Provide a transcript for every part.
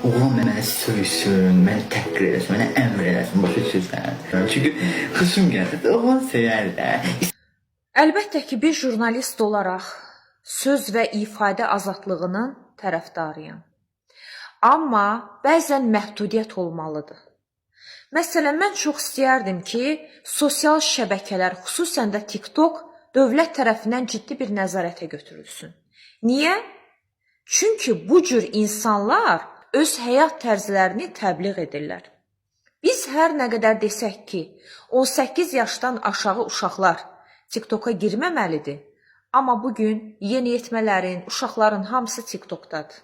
oğlan mənə söysün, mənə təhqir eləsin, mənə əmr eləsin, başa düşürsən? Çünki xışım gəldi, oğlan söyər də. Əlbəttə ki, bir jurnalist olaraq söz və ifadə azadlığının tərəfdarıyam. Amma bəzən məhdudiyyət olmalıdır. Məsələn, mən çox istəyərdim ki, sosial şəbəkələr, xüsusən də TikTok, dövlət tərəfindən ciddi bir nəzarətə götürülsün. Niyə? Çünki bu cür insanlar öz həyat tərzlərini təbliğ edirlər. Biz hər nə qədər desək ki, 18 yaşdan aşağı uşaqlar TikToka girməməlidir, amma bugün yeniyetmələrin, uşaqların hamısı TikTokdadır.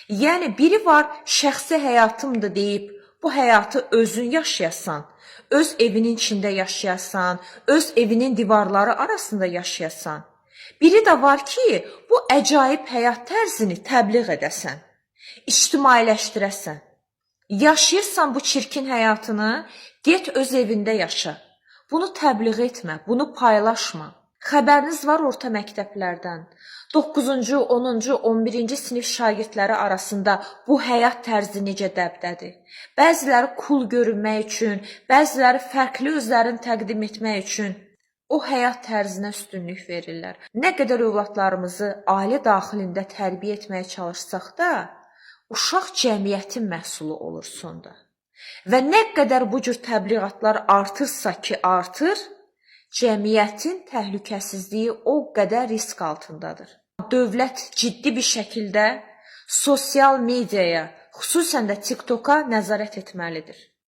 Yəni, biri var, şəxsi həyatımdır deyib, bu həyatı özün yaşayasan, öz evinin içində yaşayasan, öz evinin divarları arasında yaşayasan. Biri də var ki, bu əcaib həyat tərzini təbliğ edəsən, ictimailəşdirəsən. Yaşayırsan bu çirkin həyatını, get öz evində yaşa. Bunu təbliğ etmə, bunu paylaşma. Xəbəriniz var orta məktəblərdən. 9-cu, 10-cu, 11-ci sinif şagirdləri arasında bu həyat tərzi necə dəbdədir. Bəziləri cool görünmək üçün, bəziləri fərqli özlərini təqdim etmək üçün o həyat tərzinə üstünlük verirlər. Nə qədər övladlarımızı ailə daxilində tərbiyə etməyə çalışsaq da, uşaq cəmiyyətin məhsulu olur sonda. Və nə qədər bu cür təbliğatlar artırsa ki artır, cəmiyyətin təhlükəsizliyi o qədər risk altındadır. Dövlət ciddi bir şəkildə sosial mediaya, xüsusən də TikToka nəzarət etməlidir.